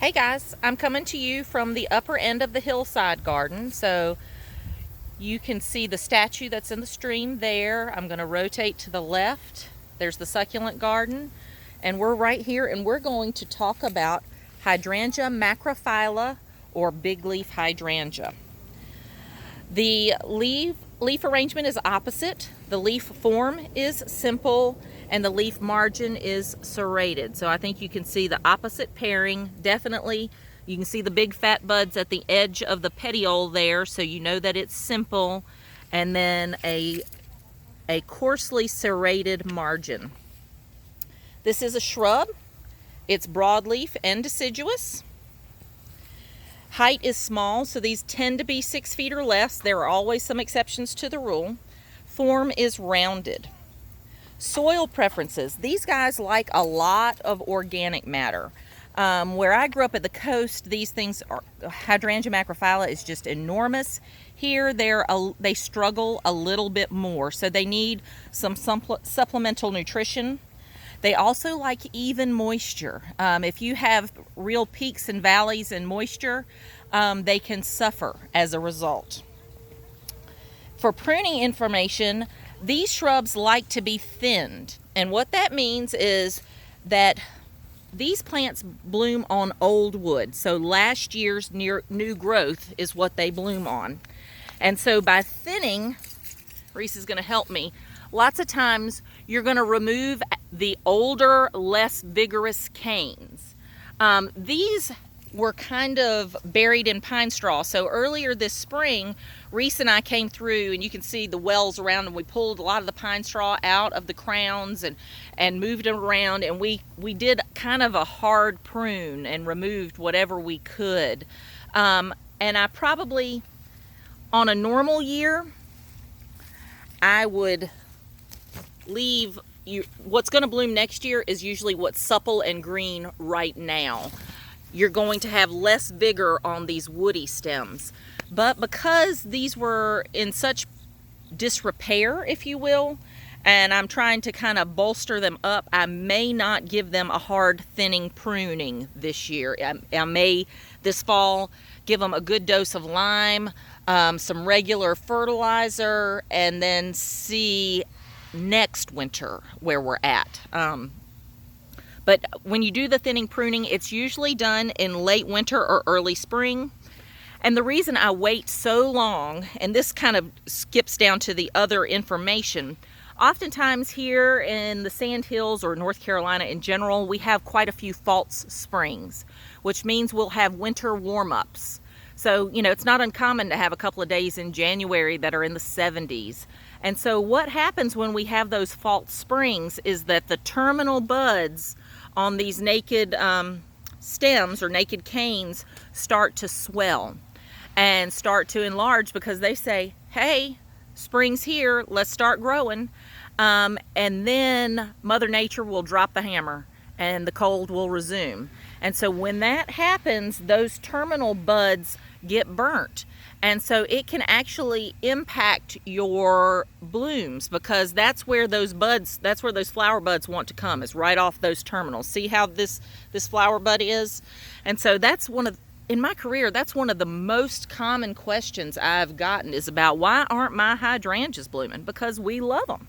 Hey guys, I'm coming to you from the upper end of the hillside garden. So you can see the statue that's in the stream there. I'm going to rotate to the left. There's the succulent garden. And we're right here, and we're going to talk about Hydrangea macrophylla, or big leaf hydrangea. The leaf arrangement is opposite. The leaf form is simple and the leaf margin is serrated. So I think you can see the opposite pairing. Definitely you can see the big fat buds at the edge of the petiole there, so you know that it's simple, and then a coarsely serrated margin. This is a shrub. It's broadleaf and deciduous. Height is small, so these tend to be 6 feet or less. There are always some exceptions to the rule. Form is rounded. Soil preferences. These guys like a lot of organic matter. Where I grew up at the coast, these things are, Hydrangea macrophylla is just enormous. Here they struggle a little bit more, so they need some supplemental nutrition. They also like even moisture. If you have real peaks and valleys in moisture, they can suffer as a result. For pruning information, these shrubs like to be thinned. And what that means is that these plants bloom on old wood. So last year's new growth is what they bloom on. And so by thinning, Reese is going to help me, lots of times you're going to remove the older, less vigorous canes. These were kind of buried in pine straw. So earlier this spring, Reese and I came through, and you can see the wells around, and we pulled a lot of the pine straw out of the crowns and moved them around, and we did kind of a hard prune and removed whatever we could. And I probably, on a normal year, I would leave what's going to bloom next year is usually what's supple and green right now. You're going to have less vigor on these woody stems. But because these were in such disrepair, if you will, and I'm trying to kind of bolster them up, I may not give them a hard thinning pruning this year. I may this fall give them a good dose of lime, some regular fertilizer, and then see next winter where we're at. But when you do the thinning pruning, it's usually done in late winter or early spring. And the reason I wait so long, and this kind of skips down to the other information, oftentimes here in the Sand Hills or North Carolina in general, we have quite a few false springs, which means we'll have winter warm-ups. So, you know, it's not uncommon to have a couple of days in January that are in the 70s. And so what happens when we have those false springs is that the terminal buds on these naked stems or naked canes start to swell and start to enlarge, because they say, hey, spring's here, let's start growing. And then Mother Nature will drop the hammer and the cold will resume. And so when that happens, those terminal buds get burnt. And so it can actually impact your blooms, because that's where those flower buds want to come, is right off those terminals. See how this flower bud is? And so that's in my career, that's one of the most common questions I've gotten, is about why aren't my hydrangeas blooming? Because we love them.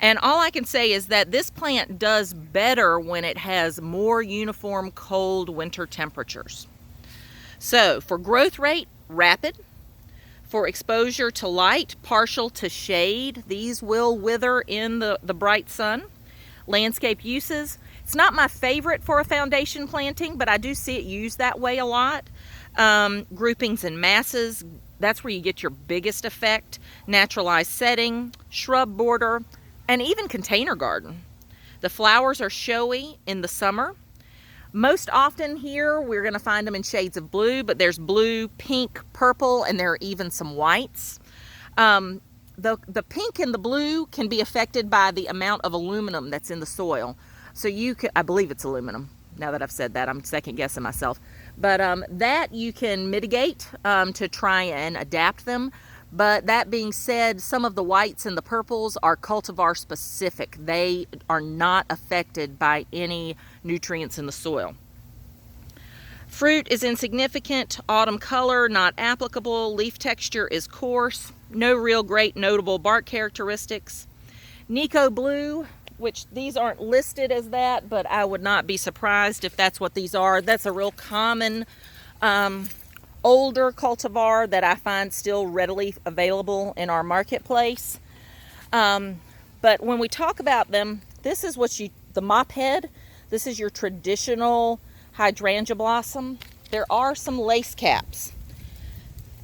And all I can say is that this plant does better when it has more uniform cold winter temperatures. So for growth rate, rapid. For exposure to light, partial to shade. These will wither in the bright sun. Landscape uses. It's not my favorite for a foundation planting, but I do see it used that way a lot. Groupings and masses. That's where you get your biggest effect. Naturalized setting, shrub border, and even container garden. The flowers are showy in the summer. Most often here, we're going to find them in shades of blue, but there's blue, pink, purple, and there are even some whites. The pink and the blue can be affected by the amount of aluminum that's in the soil. So I believe it's aluminum. Now that I've said that, I'm second guessing myself. But that you can mitigate to try and adapt them. But that being said, some of the whites and the purples are cultivar specific. They are not affected by any nutrients in the soil. Fruit is insignificant, autumn color not applicable, leaf texture is coarse, no real great notable bark characteristics. Nico Blue, which these aren't listed as that, but I would not be surprised if that's what these are. That's a real common older cultivar that I find still readily available in our marketplace. But when we talk about them, this is what the mop head, this is your traditional hydrangea blossom. There are some lace caps.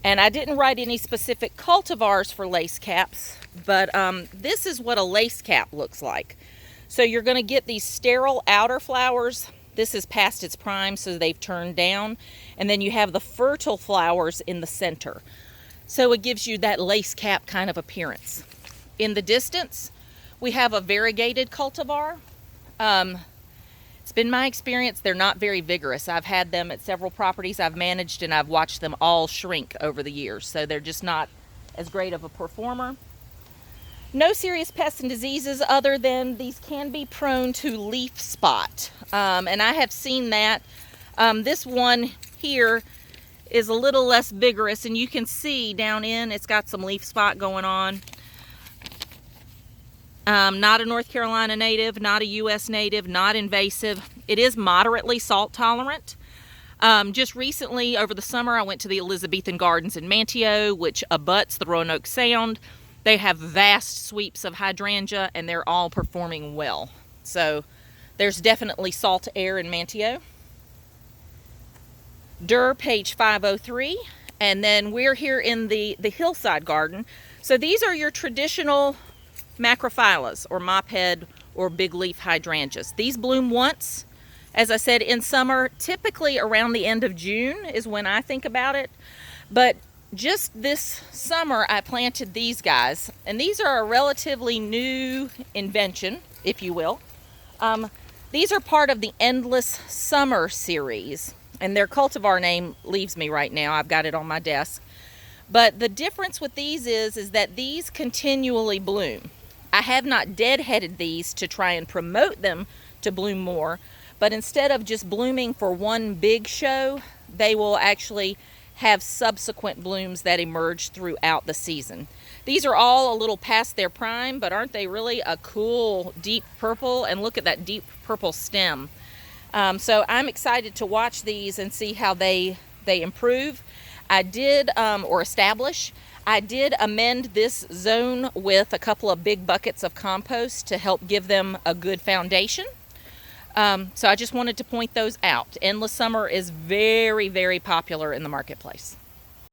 And I didn't write any specific cultivars for lace caps, but this is what a lace cap looks like. So you're going to get these sterile outer flowers. This is past its prime, so they've turned down. And then you have the fertile flowers in the center. So it gives you that lace cap kind of appearance. In the distance, we have a variegated cultivar. It's been my experience, they're not very vigorous. I've had them at several properties I've managed, and I've watched them all shrink over the years. So they're just not as great of a performer. No serious pests and diseases other than these can be prone to leaf spot. And I have seen that. This one here is a little less vigorous, and you can see down in it's got some leaf spot going on. Not a North Carolina native, not a U.S. native, not invasive. It is moderately salt tolerant. Just recently, over the summer, I went to the Elizabethan Gardens in Manteo, which abuts the Roanoke Sound. They have vast sweeps of hydrangea, and they're all performing well. So there's definitely salt air in Manteo. Durr, page 503. And then we're here in the hillside garden. So these are your traditional macrophyllas or mophead or big leaf hydrangeas. These bloom once, as I said, in summer. Typically around the end of June is when I think about it, but just this summer I planted these guys, and these are a relatively new invention, if you will. These are part of the Endless Summer series, and their cultivar name leaves me right now. I've got it on my desk. But the difference with these is that these continually bloom. I have not deadheaded these to try and promote them to bloom more, but instead of just blooming for one big show, they will actually have subsequent blooms that emerge throughout the season. These are all a little past their prime, but aren't they really a cool deep purple? And look at that deep purple stem. So I'm excited to watch these and see how they improve. I did amend this zone with a couple of big buckets of compost to help give them a good foundation. So I just wanted to point those out. Endless Summer is very, very popular in the marketplace.